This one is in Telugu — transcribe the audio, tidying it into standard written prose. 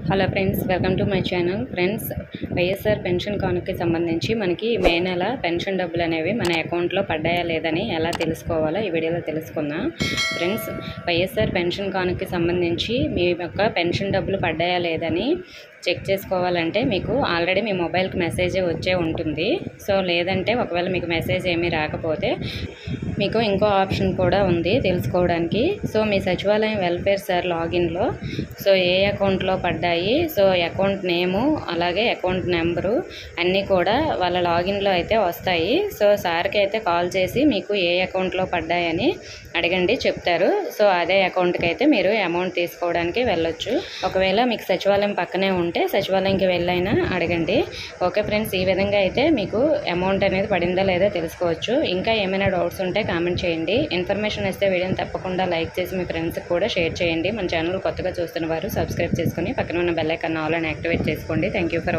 Hello friends, welcome to my channel. Friends, YSR pension కానుకకి సంబంధించి మనకి మే నెల పెన్షన్ డబ్బులు అనేవి మన అకౌంట్లో పడ్డాయా లేదని ఎలా తెలుసుకోవాలో ఈ వీడియోలో తెలుసుకుందాం. ఫ్రెండ్స్, వైఎస్ఆర్ పెన్షన్ కానుకకి సంబంధించి మీ యొక్క పెన్షన్ డబ్బులు పడ్డాయా లేదని చెక్ చేసుకోవాలంటే మీకు ఆల్రెడీ మీ మొబైల్కి మెసేజ్ వచ్చే ఉంటుంది. సో లేదంటే ఒకవేళ మీకు మెసేజ్ ఏమీ రాకపోతే మీకు ఇంకో ఆప్షన్ కూడా ఉంది తెలుసుకోవడానికి. సో మీ సచివాలయం వెల్ఫేర్ సార్ లాగిన్లో సో ఏ అకౌంట్లో పడ్డాయి, సో అకౌంట్ నేము అలాగే అకౌంట్ నెంబరు అన్నీ కూడా వాళ్ళ లాగిన్లో అయితే వస్తాయి. సో సార్కి అయితే కాల్ చేసి మీకు ఏ అకౌంట్లో పడ్డాయని అడగండి, చెప్తారు. సో అదే అకౌంట్కి అయితే మీరు అమౌంట్ తీసుకోవడానికి వెళ్ళొచ్చు. ఒకవేళ మీకు సచివాలయం పక్కనే ఉంటే సచివాలయంకి వెళ్ళైనా అడగండి. ఓకే ఫ్రెండ్స్, ఈ విధంగా అయితే మీకు అమౌంట్ అనేది పడిందా లేదా తెలుసుకోవచ్చు. ఇంకా ఏమైనా డౌట్స్ ఉంటే కామెంట్ చేయండి. ఇన్ఫర్మేషన్ ఇస్తే వీడియోని తప్పకుండా లైక్ చేసి మీ ఫ్రెండ్స్కి కూడా షేర్ చేయండి. మన ఛానల్ కొత్తగా చూస్తున్న వారు సబ్స్క్రైబ్ చేసుకొని పక్కన ఉన్న బెల్ ఐకాన్ ఆల్ అని యాక్టివేట్ చేసుకోండి. Thank you for